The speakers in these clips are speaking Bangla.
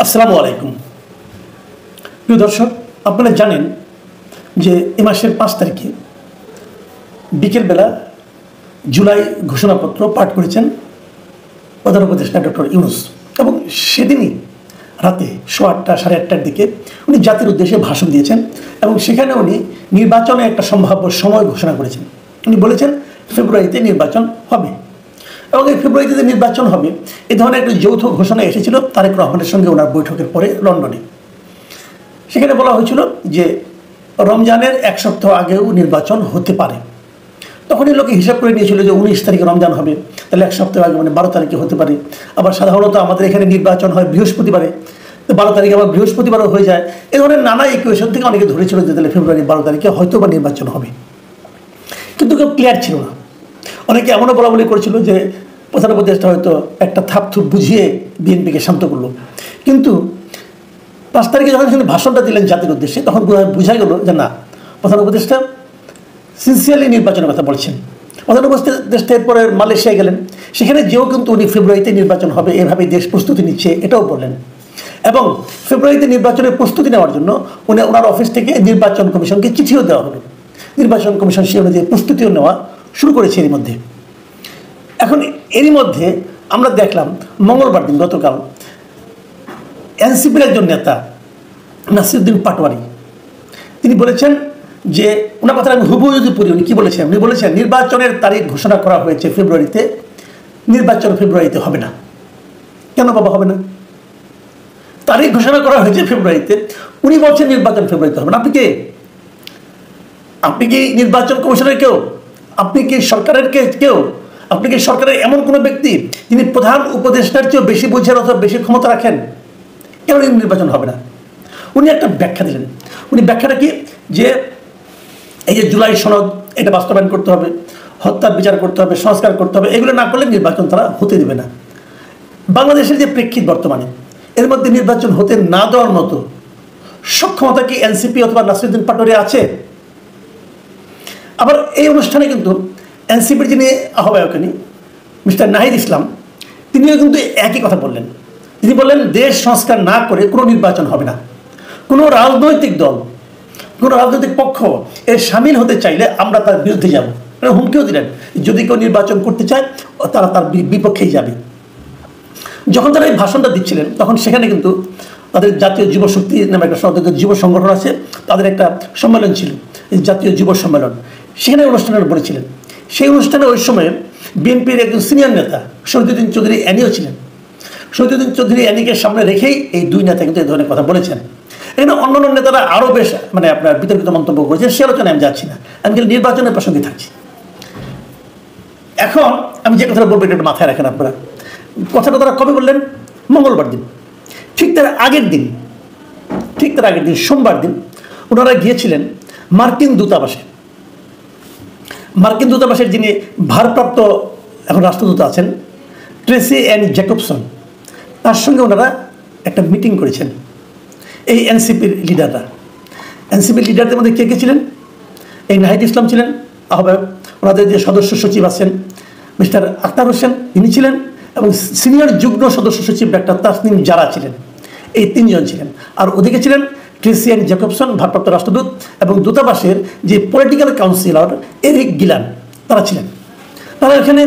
আসসালামু আলাইকুম প্রিয় দর্শক, আপনারা জানেন যে এই মাসের 5 তারিখে বিকেলবেলা জুলাই ঘোষণাপত্র পাঠ করেছেন প্রধান উপদেষ্টা ডক্টর ইউনূস, এবং সেদিনই রাতে 8:30 সাড়ে 8টার দিকে উনি জাতির উদ্দেশ্যে ভাষণ দিয়েছেন এবং সেখানে উনি নির্বাচনে একটা সম্ভাব্য সময় ঘোষণা করেছেন। উনি বলেছেন ফেব্রুয়ারিতে নির্বাচন হবে, এবং এই ফেব্রুয়ারিতে নির্বাচন হবে এই ধরনের একটা যৌথ ঘোষণা এসেছিল তারেক রহমানের সঙ্গে ওনার বৈঠকের পরে লন্ডনে। সেখানে বলা হয়েছিল যে রমজানের 1 সপ্তাহ আগেও নির্বাচন হতে পারে। তখনই লোকে হিসাব করে নিয়েছিল যে 19 তারিখে রমজান হবে, তাহলে 1 সপ্তাহ আগে মানে 12 তারিখে হতে পারে। আবার সাধারণত আমাদের এখানে নির্বাচন হয় বৃহস্পতিবারে, 12 তারিখে আবার বৃহস্পতিবারও হয়ে যায়। এই ধরনের নানা ইকুয়েশন থেকে অনেকে ধরেছিল যে তাহলে ফেব্রুয়ারি 12 তারিখে হয়তো বা নির্বাচন হবে, কিন্তু কেউ ক্লিয়ার ছিল না। অনেকে এমনও বলা বলি করেছিল যে প্রধান উপদেষ্টা হয়তো একটা থাপথুপ বুঝিয়ে বিএনপিকে শান্ত করলো, কিন্তু 5 তারিখে যখন তিনি ভাষণটা দিলেন জাতির উদ্দেশ্যে তখন বোঝা গেল যে না, প্রধান উপদেষ্টা সিনসিয়ারলি নির্বাচনের কথা বলছেন। প্রধান উপদেষ্টা এরপরে মালয়েশিয়া গেলেন, সেখানে যেও কিন্তু উনি ফেব্রুয়ারিতে নির্বাচন হবে এভাবেই দেশ প্রস্তুতি নিচ্ছে এটাও বললেন, এবং ফেব্রুয়ারিতে নির্বাচনের প্রস্তুতি নেওয়ার জন্য ওনার অফিস থেকে নির্বাচন কমিশনকে চিঠিও দেওয়া হলো। নির্বাচন কমিশন সে অনুযায়ী প্রস্তুতিও নেওয়া শুরু করেছে এরই মধ্যে। এখন এরই মধ্যে আমরা দেখলাম মঙ্গলবার দিন গতকাল এনসিপির একজন নেতা নাসিরউদ্দিন পাটোয়ারি তিনি বলেছেন যে ওনার কথা আমি হুবহু যদি পড়ি, উনি কী বলেছেন? উনি বলেছেন নির্বাচনের তারিখ ঘোষণা করা হয়েছে ফেব্রুয়ারিতে, নির্বাচন ফেব্রুয়ারিতে হবে না। কেন বাবা হবে না? তারিখ ঘোষণা করা হয়েছে ফেব্রুয়ারিতে, উনি বলছেন নির্বাচন ফেব্রুয়ারিতে হবে না। আপনি কে? আপনি কি নির্বাচন কমিশনের কেউ? আপনি কি সরকারের কেউ? আপনি কি সরকারের এমন কোনো ব্যক্তি যিনি প্রধান উপদেষ্টার চেয়েও বেশি বোঝার অথবা বেশি ক্ষমতা রাখেন? কেন নির্বাচন হবে না? উনি একটা ব্যাখ্যা দিলেন। উনি ব্যাখ্যাটা কি, যে এই যে জুলাই সনদ এটা বাস্তবায়ন করতে হবে, হত্যার বিচার করতে হবে, সংস্কার করতে হবে, এগুলো না করলে নির্বাচন তারা হতে দেবে না। বাংলাদেশের যে প্রেক্ষিত বর্তমানে, এর মধ্যে নির্বাচন হতে না দেওয়ার মতো সক্ষমতা কি এনসিপি অথবা নাসিরউদ্দিন পাটোয়ারি আছে? আবার এই অনুষ্ঠানে কিন্তু এনসিপির যিনি আহ্বায়ক মিস্টার নাহিদ ইসলাম, তিনিও কিন্তু একই কথা বললেন। তিনি বললেন দেশ সংস্কার না করে কোনো নির্বাচন হবে না। কোনো রাজনৈতিক দল, কোনো রাজনৈতিক পক্ষ এর সামিল হতে চাইলে আমরা তার বিরুদ্ধে যাব। হুমকিও দিলেন যদি কেউ নির্বাচন করতে চায় তারা তার বিপক্ষেই যাবে। যখন তারা এই ভাষণটা দিচ্ছিলেন তখন সেখানে কিন্তু তাদের জাতীয় যুব শক্তি নামে একটা যুব সংগঠন আছে, তাদের একটা সম্মেলন ছিল, এই জাতীয় যুব সম্মেলন। সেখানে অনুষ্ঠানে বলেছিলেন। সেই অনুষ্ঠানে ওই সময়ে বিএনপির একজন সিনিয়র নেতা শহীদুদ্দিন চৌধুরী অ্যানিও ছিলেন। শহীদুদ্দিন চৌধুরী অ্যানিকে সামনে রেখেই এই দুই নেতা কিন্তু এই ধরনের কথা বলেছেন। এখানে অন্যান্য নেতারা আরও বেশ আপনার বিতর্কিত মন্তব্য করেছেন, সে আলোচনায় আমি যাচ্ছি না, আমি কিন্তু নির্বাচনের প্রসঙ্গে থাকছি। এখন আমি যে কথাটা বলবো এটা মাথায় রাখেন আপনারা। কথাটা তারা কবে বললেন? মঙ্গলবার দিন। ঠিক তার আগের দিন সোমবার দিন ওনারা গিয়েছিলেন মার্কিন দূতাবাসে। মার্কিন দূতাবাসের যিনি ভারপ্রাপ্ত এখন রাষ্ট্রদূত আছেন ট্রেসি অ্যান জ্যাকবসন, তার সঙ্গে ওনারা একটা মিটিং করেছেন এই এনসিপির লিডাররা। এনসিপির লিডারদের মধ্যে কে কে ছিলেন? এই নাহিদ ইসলাম ছিলেন আহ্বায়ক, ওনাদের যে সদস্য সচিব আছেন মিস্টার আখতার হোসেন তিনি ছিলেন, এবং সিনিয়র যুগ্ম সদস্য সচিব ডাক্তার তাসনিম জারা ছিলেন। এই 3 জন ছিলেন। আর ওদিকে ছিলেন ট্রেসি অ্যান জ্যাকবসন ভারপ্রাপ্ত রাষ্ট্রদূত, এবং দূতাবাসের যে পলিটিক্যাল কাউন্সিলর এরিক গিলান তারা ছিলেন। তারা এখানে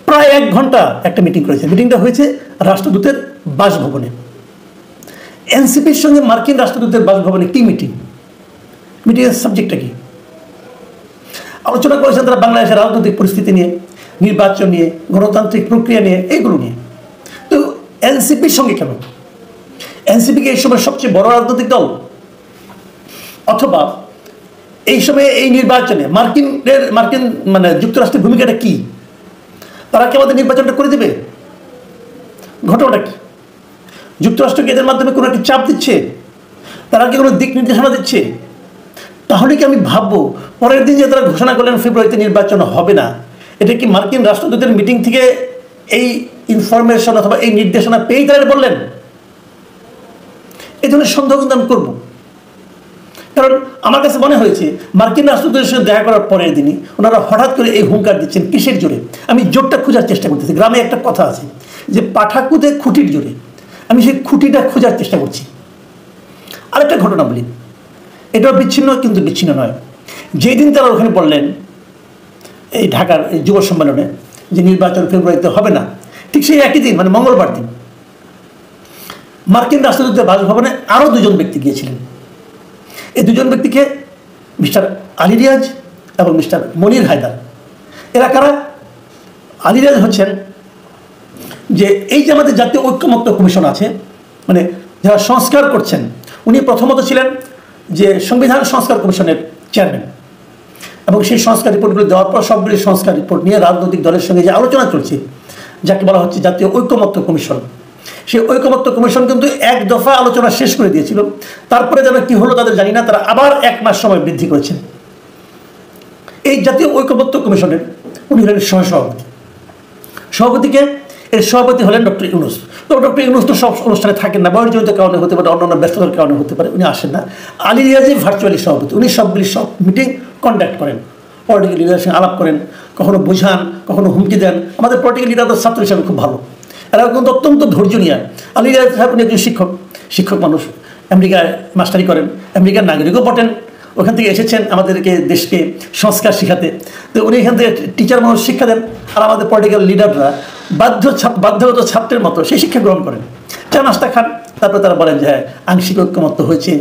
প্রায় 1 ঘন্টা একটা মিটিং করেছে। মিটিংটা হয়েছে রাষ্ট্রদূতের বাসভবনে। এনসিপির সঙ্গে মার্কিন রাষ্ট্রদূতের বাসভবনে কি মিটিং? মিটিংয়ের সাবজেক্টটা কি? আলোচনা করেছেন তারা বাংলাদেশের রাজনৈতিক পরিস্থিতি নিয়ে, নির্বাচন নিয়ে, গণতান্ত্রিক প্রক্রিয়া নিয়ে, এইগুলো নিয়ে। তো এনসিপির সঙ্গে কেন? এনসিপিকে এই সময় সবচেয়ে বড় রাজনৈতিক দল, অথবা এই সময়ে এই নির্বাচনে মার্কিন যুক্তরাষ্ট্রের ভূমিকাটা কি? তারা কি আমাদের নির্বাচনটা করে দেবে? ঘটনাটা কি? যুক্তরাষ্ট্রকে এদের মাধ্যমে কোনো একটি চাপ দিচ্ছে? তারা কি কোনো দিক নির্দেশনা দিচ্ছে? তাহলে কি আমি ভাববো পরের দিন যে তারা ঘোষণা করলেন ফেব্রুয়ারিতে নির্বাচন হবে না, এটা কি মার্কিন রাষ্ট্রদূতের মিটিং থেকে এই ইনফরমেশন অথবা এই নির্দেশনা পেয়েই তারা বললেন? এই ধরনের সন্দেহ কিন্তু আমি করবো। কারণ আমার কাছে মনে হয়েছে মার্কিন রাষ্ট্রদূতের সাথে দেখা করার পরের দিনই ওনারা হঠাৎ করে এই হুঙ্কার দিচ্ছেন। কিসের জোরে? আমি জোরটা খোঁজার চেষ্টা করতেছি। গ্রামে একটা কথা আছে যে পাঠাকুদে খুঁটির জোরে। আমি সেই খুঁটিটা খোঁজার চেষ্টা করছি। আরেকটা ঘটনা বলি, এটাও বিচ্ছিন্ন কিন্তু বিচ্ছিন্ন নয়। যেদিন তারা ওখানে বললেন এই ঢাকার এই যুব সম্মেলনে যে নির্বাচন ফেব্রুয়ারিতে হবে না, ঠিক সেই একই দিন মানে মঙ্গলবার দিন মার্কিন রাষ্ট্রদূতের বাসভবনে আরও দুজন ব্যক্তি গিয়েছিলেন। এই দুজন ব্যক্তিকে মিস্টার আলী রিয়াজ এবং মিস্টার মনির হায়দার। এরা কারা? আলী রিয়াজ হচ্ছেন যে এই যে আমাদের জাতীয় ঐক্যমত্য কমিশন আছে, মানে যারা সংস্কার করছেন, উনি প্রথমত ছিলেন যে সংবিধান সংস্কার কমিশনের চেয়ারম্যান, এবং সেই সংস্কার রিপোর্টগুলো দেওয়ার পর সবগুলি সংস্কার রিপোর্ট নিয়ে রাজনৈতিক দলের সঙ্গে যে আলোচনা চলছে, যাকে বলা হচ্ছে জাতীয় ঐক্যমত্য কমিশন, সেই ঐক্যমত্য কমিশন কিন্তু এক দফা আলোচনা শেষ করে দিয়েছিল। তারপরে যেন কি হলো তাদের জানি না, তারা আবার 1 মাস সময় বৃদ্ধি করেছেন। এই জাতীয় ঐক্যমত্য কমিশনের উনি হলেন সহসভাপতি। সভাপতিকে এর সভাপতি হলেন ডক্টর ইউনূস। তো ডক্টর ইউনূস তো সব অনুষ্ঠানে থাকেন না, বয়সজনিত কারণে হতে পারে, অন্যান্য ব্যস্ততার কারণে হতে পারে, উনি আসেন না। আলী রিয়াজই ভার্চুয়ালি সভাপতি, উনি সবগুলি সব মিটিং কন্ডাক্ট করেন, পলিটিক্যাল লিডারের সঙ্গে আলাপ করেন, কখনো বোঝান, কখনো হুমকি দেন। আমাদের পলিটিক্যাল লিডার ছাত্র হিসাবে খুব ভালো, এরা কিন্তু অত্যন্ত ধৈর্য নিয়ে। আলী রিয়াজ সাহেব উনি একজন শিক্ষক মানুষ, আমেরিকায় মাস্টারি করেন, আমেরিকার নাগরিকও বটেন, ওখান থেকে এসেছেন আমাদেরকে দেশকে সংস্কার শেখাতে। তো উনি এখান থেকে টিচার মানুষ শিক্ষা দেন, আর আমাদের পলিটিক্যাল লিডাররা বাধ্যগত ছাত্রের মতো সেই শিক্ষা গ্রহণ করেন, চা নাস্তা খান, তারপরে তারা বলেন যে হ্যাঁ আংশিক ঐক্যমত্য হয়েছে,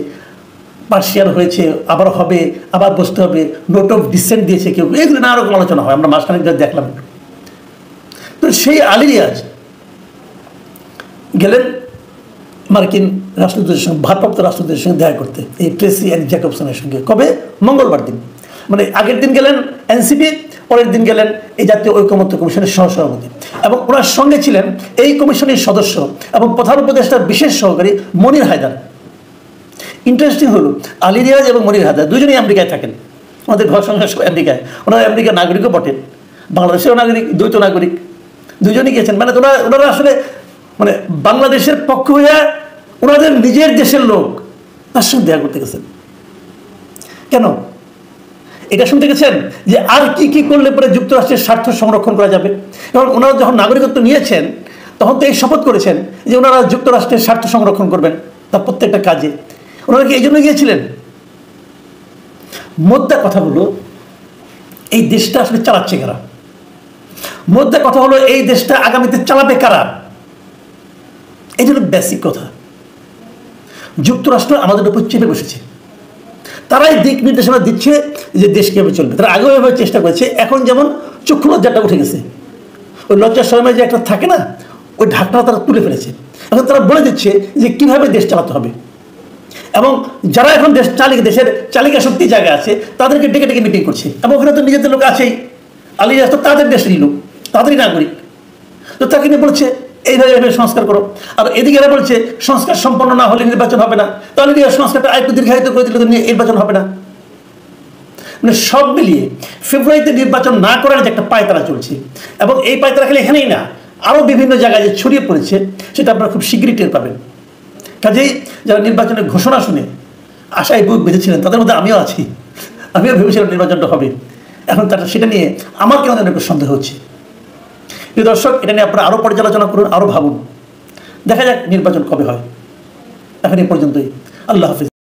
পার্সিয়াল হয়েছে, আবার হবে, আবার বসতে হবে, নোট অফ ডিসেন্ট দিয়েছে কেউ, এগুলো নানা রকম আলোচনা হয়, আমরা মাঝখানে দেখলাম। তো সেই আলী রিয়াজ গেলেন মার্কিন রাষ্ট্রদূতের সঙ্গে, ভারপ্রাপ্ত রাষ্ট্রদূতের সঙ্গে দেখা করতে, এই ট্রেসি অ্যান্ড জ্যাকবসনের সঙ্গে। কবে? মঙ্গলবার দিন। মানে আগের দিন গেলেন এনসিপি, পরের দিন গেলেন এই জাতীয় ঐক্যমত্য কমিশনের সহসভাপতি, এবং ওনার সঙ্গে ছিলেন এই কমিশনের সদস্য এবং প্রধান উপদেষ্টার বিশেষ সহকারী মনির হায়দার। ইন্টারেস্টিং হলো আলী রিয়াজ এবং মনির হায়দার দুজনেই আমেরিকায় থাকেন, আমাদের ঘর সংসার সব আমেরিকায়, ওনারা আমেরিকার নাগরিকও বটেন, বাংলাদেশেরও নাগরিক, দ্বৈত নাগরিক, দুজনেই গিয়েছেন। মানে ওনারা আসলে মানে বাংলাদেশের পক্ষ হয়ে ওনাদের নিজের দেশের লোক তার সঙ্গে দেখা করতে গেছেন। কেন এটা শুনতে গেছেন যে আর কি কি করলে পরে যুক্তরাষ্ট্রের স্বার্থ সংরক্ষণ করা যাবে? কারণ ওনারা যখন নাগরিকত্ব নিয়েছেন তখন তো এই শপথ করেছেন যে ওনারা যুক্তরাষ্ট্রের স্বার্থ সংরক্ষণ করবেন তার প্রত্যেকটা কাজে। ওনারা কি এই জন্য গিয়েছিলেন? মোদ্দা কথা হলো এই দেশটা আসলে চালাচ্ছে কারা? মোদ্দা কথা হলো এই দেশটা আগামীতে চালাবে কারা? এই জন্য বেসিক কথা। যুক্তরাষ্ট্র আমাদের উপর চেপে বসেছে, তারাই দিক নির্দেশনা দিচ্ছে যে দেশ কীভাবে চলবে। তারা আগেও এভাবে চেষ্টা করেছে, এখন যেমন চক্ষু লজ্জাটা উঠে গেছে, ওই লজ্জার সময় যে একটা থাকে না, ওই ঢাকনা তারা তুলে ফেলেছে। এখন তারা বলে দিচ্ছে যে কীভাবে দেশ চালাতে হবে, এবং যারা এখন দেশের চালিকা শক্তি জায়গা আছে তাদেরকে ডেকে ডেকে মিটিং করছে। এবং ওখানে তো নিজেদের লোক আছেই, আলী রিয়াজ তো তাদের দেশেরই লোক, তাদেরই নাগরিক, তো তাকে নিয়ে বলছে এইভাবে এভাবে সংস্কার করো। আর এদিকে এরা বলছে সংস্কার সম্পন্ন না হলে নির্বাচন হবে না, তাহলে সংস্কারটা আরেকটু দীর্ঘায়িত করে দিলে নির্বাচন হবে না। মানে সব মিলিয়ে ফেব্রুয়ারিতে নির্বাচন না করার যে একটা পায়তারা চলছে, এবং এই পায়তারা খালি এখানেই না, আরও বিভিন্ন জায়গায় যে ছড়িয়ে পড়েছে সেটা আপনারা খুব শীঘ্রই টের পাবেন। কাজেই যারা নির্বাচনের ঘোষণা শুনে আশায় বুক বেঁধেছিলেন তাদের মধ্যে আমিও আছি, আমিও ভেবেছিলাম নির্বাচনটা হবে। এখন সেটা নিয়ে আমার কেমন একটু সন্দেহ হচ্ছে। প্রিয় দর্শক, এটা নিয়ে আপনারা আরও পর্যালোচনা করুন, আরও ভাবুন, দেখা যাক নির্বাচন কবে হয়। এখন এই পর্যন্তই। আল্লাহ হাফিজ।